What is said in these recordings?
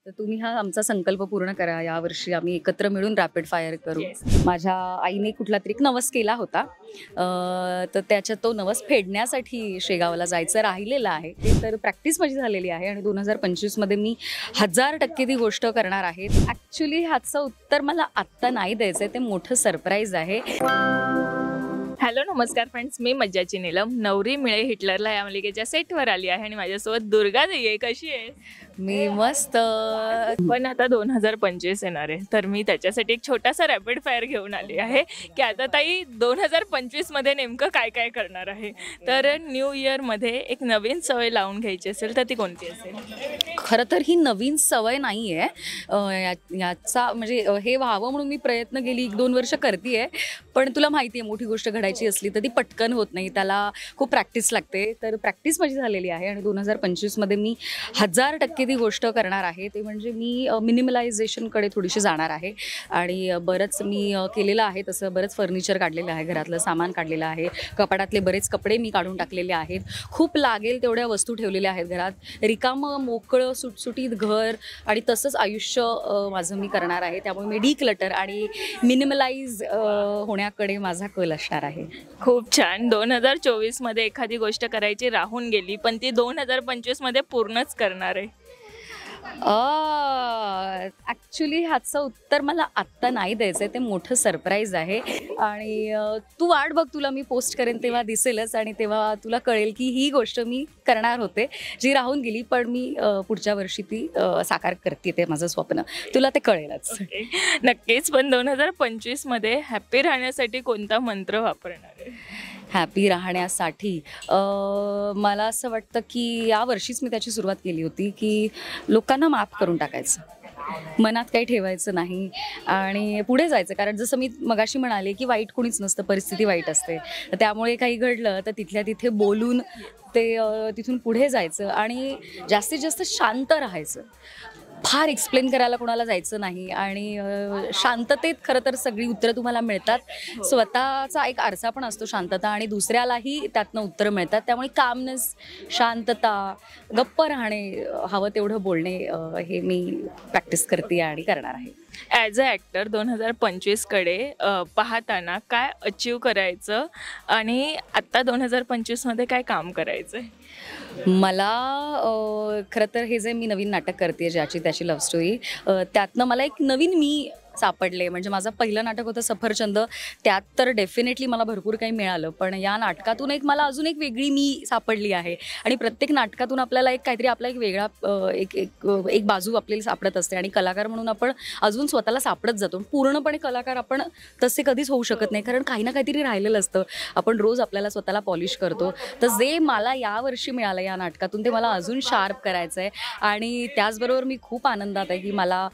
तर तुम्ही हा आमचा संकल्प पूर्ण करा. यावर्षी आम्ही एकत्र मिळून रॅपिड फायर करू. माझ्या आईने कुठलातरी एक नवस केला होता. तर त्याच्यात तो नवस फेडण्यासाठी शेगावला जायचं राहिलेलं आहे. ते तर प्रॅक्टिस माझी झालेली आहे आणि 2025 मध्ये मी 1000% ती गोष्ट करणार आहे. ॲक्च्युअली ह्याचं उत्तर मला आत्ता नाही द्यायचं आहे. ते मोठं सरप्राईज आहे. हॅलो नमस्कार फ्रेंड्स, मी मज्जाची नीलम. नवरी मिळे हिटलरला या मालिकेच्या सेटवर आली आहे आणि माझ्यासोबत दुर्गा ताई आहे. कशी आहे? मी मस्त. पण आता 2025 येणार आहे, तर मी त्याच्यासाठी एक छोटासा रॅपिड फायर घेऊन आली आहे की आता ताई 2025 मध्ये नेमकं काय काय करणार आहे. तर न्यू इयरमध्ये एक नवीन सवय लावून घ्यायची असेल तर ती कोणती असेल? खरं तर ही नवीन सवय नाही आहे. याचा म्हणजे हे व्हावं म्हणून मी प्रयत्न गेली 1-2 वर्ष करते आहे. पण तुला माहिती आहे, मोठी गोष्ट घडायची असली तर ती पटकन होत नाही. त्याला खूप प्रॅक्टिस लागते. तर प्रॅक्टिस माझी झालेली आहे आणि 2025 मध्ये मी 1000% ती गोष्ट करणार आहे. ते म्हणजे मी मिनिमलायझेशनकडे थोडीशी जाणार आहे. आणि बरंच मी केलेलं आहे. तसं बरंच फर्निचर काढलेलं आहे, घरातलं सामान काढलेलं आहे, कपाटातले बरेच कपडे मी काढून टाकलेले आहेत. खूप लागेल तेवढ्या वस्तू ठेवलेल्या आहेत घरात. रिकामं मोकळं सुटसुटीत घर आणि तसंच आयुष्य माझं मी करणार आहे. त्यामुळे मी डिक्लटर आणि मिनिमलाइज होण्याकडे माझा कल असणार आहे. खूप छान. 2024 मध्ये एखादी गोष्ट करायची राहून गेली पण ती 2025 मध्ये पूर्णच करणार आहे. ॲक्च्युली ह्याचं उत्तर मला आत्ता नाही द्यायचं आहे. ते मोठं सरप्राईज आहे. आणि तू वाट बघ, तुला मी पोस्ट करेन तेव्हा दिसेलच आणि तेव्हा तुला कळेल की ही गोष्ट मी करणार होते जी राहून गेली. पण मी पुढच्या वर्षी ती साकार करते. ते माझं स्वप्न, तुला ते कळेलच. नक्कीच. पण 2025 मध्ये हॅपी राहण्यासाठी कोणता मंत्र वापरणार आहे? हॅपी राहण्यासाठी मला असं वाटतं की यावर्षीच मी त्याची सुरुवात केली होती की लोकांना माफ करून टाकायचं, मनात काही ठेवायचं नाही आणि पुढे जायचं. कारण जसं मी मगाशी म्हणाले की वाईट कोणीच नसतं, परिस्थिती वाईट असते. त्यामुळे काही घडलं तर तिथल्या तिथे बोलून ते तिथून पुढे जायचं आणि जास्तीत जास्त शांत राहायचं. फार एक्सप्लेन करायला कोणाला जायचं नाही आणि शांततेत खरं तर सगळी उत्तरं तुम्हाला मिळतात. स्वतःचा एक आरसा पण असतो शांतता आणि दुसऱ्यालाही त्यातनं उत्तरं मिळतात. त्यामुळे कामनेस, शांतता, गप्प राहणे, हवं तेवढं बोलणे, हे मी प्रॅक्टिस करते आणि करणार आहे. ॲज अ ॲक्टर 2025 कडे पाहताना काय अचीव करायचं आणि आत्ता 2025 मध्ये काय काम करायचं आहे? मला खरं तर हे जे मी नवीन नाटक करते, ज्याची त्याची लव्ह स्टोरी, त्यातनं मला एक नवीन मी सापडले. म्हणजे माझं पहिलं नाटक होतं सफरचंद. त्यात तर डेफिनेटली मला भरपूर काही मिळालं. पण या नाटकातून मला अजून एक वेगळी मी सापडली आहे. आणि प्रत्येक नाटकातून आपल्याला एक काहीतरी आपला एक वेगळा एक बाजू आपल्याला सापडत असते आणि कलाकार म्हणून आपण अजून स्वतःला सापडत जातो. पूर्णपणे कलाकार आपण तसे कधीच होऊ शकत नाही, कारण काही ना काहीतरी राहिलेलं असतं. आपण रोज आपल्याला स्वतःला पॉलिश करतो. तर जे मला यावर्षी मिळालं या नाटकातून, ते मला अजून शार्प करायचं आहे. आणि त्याचबरोबर मी खूप आनंदात आहे की मला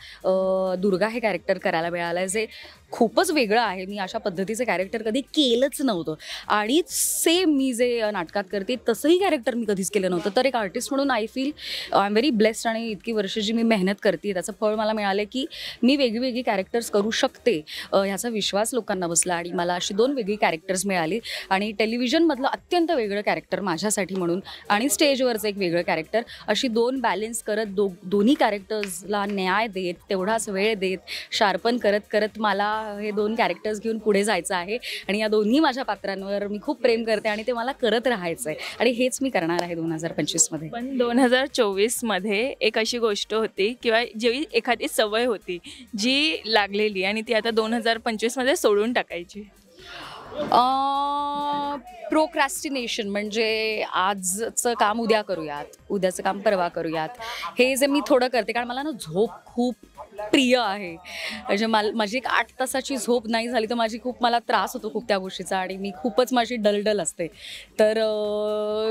दुर्गा हे कॅरेक्टर करायला मिळालं आहे, जे खूपच वेगळं आहे. मी अशा पद्धतीचं कॅरेक्टर कधी केलंच नव्हतं आणि सेम मी जे नाटकात करते तसंही कॅरेक्टर मी कधीच केलं नव्हतं. तर एक आर्टिस्ट म्हणून I feel I am very blessed. आणि इतकी वर्ष जी मी मेहनत करते त्याचं फळ मला मिळालं की मी वेगळी कॅरेक्टर्स करू शकते. ह्याचा विश्वास लोकांना बसला आणि मला अशी 2 वेगळी कॅरेक्टर्स मिळाली. आणि टेलिव्हिजनमधलं अत्यंत वेगळं कॅरेक्टर माझ्यासाठी म्हणून आणि स्टेजवरचं एक वेगळं कॅरेक्टर, अशी 2 बॅलेन्स करत दोन्ही कॅरेक्टर्सला न्याय देत, तेवढाच वेळ देत, शार्पन करत मला हे 2 कॅरेक्टर्स घेऊन पुढे जायचं आहे. आणि या दोन्ही माझ्या पात्रांवर मी खूप प्रेम करते आणि ते मला करत राहायचं आहे आणि हेच मी करणार आहे 2025 मध्ये. पण 2024 मध्ये एक अशी गोष्ट होती किंवा जी एखादी सवय होती जी लागलेली आणि ती आता 2025 मध्ये सोडून टाकायची. प्रोक्रॅस्टिनेशन, म्हणजे आजचं काम उद्या करूयात, उद्याचं काम परवा करूयात, हे जे मी थोडं करते. कारण मला ना झोप खूप प्रिय आहे. म्हणजे माझी एक 8 तासाची झोप नाही झाली तर मला त्रास होतो खूप त्या गोष्टीचा आणि मी खूपच माझी डलडल असते. तर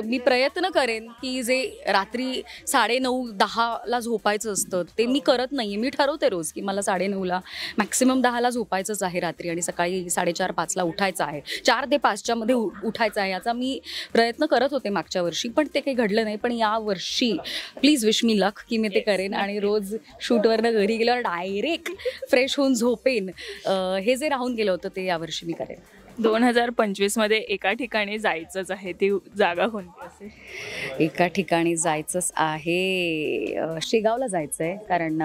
मी प्रयत्न करेन की जे रात्री 9:30-10ला झोपायचं असतं ते मी करत नाही आहे. मी ठरवते रोज की मला 9:30ला मॅक्सिमम 10ला झोपायचंच आहे रात्री आणि सकाळी 4:30-5ला उठायचं आहे. 4 ते 5च्या मध्ये उठायचं आहे. याचा मी प्रयत्न करत होते मागच्या वर्षी, पण ते काही घडलं नाही. पण यावर्षी प्लीज विश मी लक की मी ते करेन आणि रोज शूटवरनं घरी गेल्यावर डायरेक्ट फ्रेश होऊन झोपेन. हे जे राहून गेलं होतं ते यावर्षी मी करेन. 2025 मध्ये एका ठिकाणी जायचंच आहे, ती जागा कोणती असेल? एका ठिकाणी जायचंच आहे, शेगावला जायचं आहे. कारण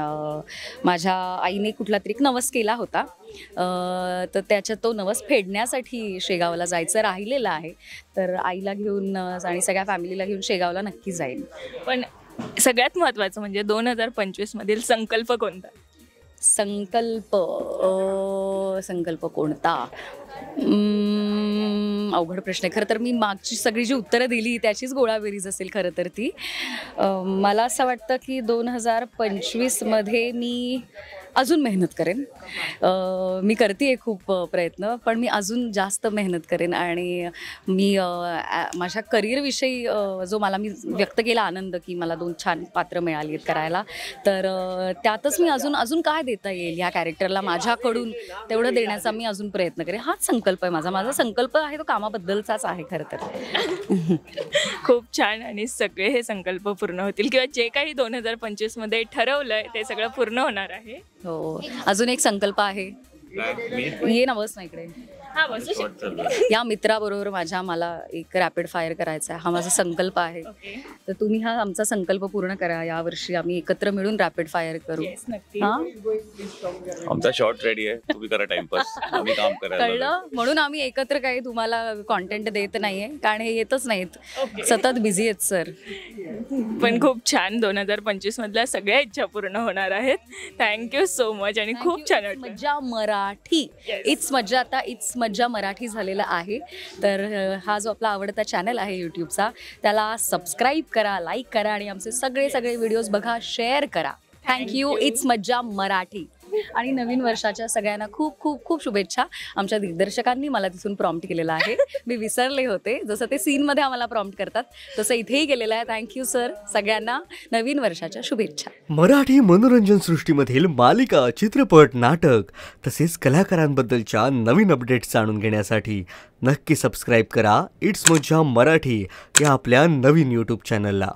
माझ्या आईने कुठला तरी एक नवस केला होता, तर त्याच्यात तो नवस फेडण्यासाठी शेगावला जायचं राहिलेलं आहे. तर आईला घेऊन आणि सगळ्या फॅमिलीला घेऊन शेगावला नक्की जाईन. पण सगळ्यात महत्त्वाचं म्हणजे 2025 मधील संकल्प कोणता? संकल्प कोणता? अवघड प्रश्न आहे. खरं तर मी मागची सगळी जी उत्तरं दिली त्याचीच गोळाबेरीज असेल खरं तर ती. मला असं वाटतं की 2025मध्ये मी अजून मेहनत करेन. मी करते आहे खूप प्रयत्न, पण मी अजून जास्त मेहनत करेन. आणि मी माझ्या करिअरविषयी जो मी व्यक्त केला आनंद की मला 2 छान पात्र मिळाली आहेत करायला, तर त्यातच मी अजून काय देता येईल ह्या कॅरेक्टरला माझ्याकडून तेवढं देण्याचा मी अजून प्रयत्न करेन. हाच संकल्प आहे माझा संकल्प आहे तो कामाबद्दलचाच आहे खरं तर. खूप छान. आणि सगळे हे संकल्प पूर्ण होतील किंवा जे काही 2025 मध्ये ठरवलंय ते सगळं पूर्ण होणार आहे. हो, अजून एक संकल्प आहे. ये ना, बस ना इकडे. हा, बसू शकतो. या मित्राबरोबर मला एक रॅपिड फायर करायचा आहे. हा माझा संकल्प आहे. तर तुम्ही हा आमचा संकल्प पूर्ण करा. यावर्षी आम्ही एकत्र मिळून रॅपिड फायर करू. हा, आमचा शॉर्ट रेडी आहे, तुम्ही करा टाइमपास, आम्ही काम करायला. कळलं? म्हणून आम्ही एकत्र काही तुम्हाला कॉन्टेंट देत नाहीये, कारण हे येतच नाहीत, सतत बिझी आहेत सर. पण खूप छान, 2025 मधल्या सगळ्या इच्छा पूर्ण होणार आहेत. Thank you so much. आणि खूप छान वाटलं. मज्जा मराठी, इट्स मज्जा, आता इट्स मज्जा मराठी झालेला आहे. तर हा जो आपला आवडता चॅनल आहे यूट्यूबचा, त्याला सबस्क्राईब करा, लाईक करा आणि आमचे सगळे व्हिडिओज बघा, शेअर करा. थँक्यू. इट्स मज्जा मराठी. आणि नवीन वर्षाच्या सगळ्यांना खूप खूप खूप शुभेच्छा. आमच्या दिग्दर्शकांनी मला तिथून प्रॉम्प्ट केलेला आहे, मी विसरले होते. जसं ते सीनमध्ये आम्हाला प्रॉम्प्ट करतात तसं इथेही केलेलं आहे. Thank you sir. सगळ्यांना नवीन वर्षाच्या शुभेच्छा. मराठी मनोरंजन सृष्टीमधील मालिका, चित्रपट, नाटक तसेच कलाकारांबद्दलच्या नवीन अपडेट्स जाणून घेण्यासाठी नक्की सबस्क्राईब करा इट्स मज्जा मराठी या आपल्या नवीन यूट्यूब चॅनलला.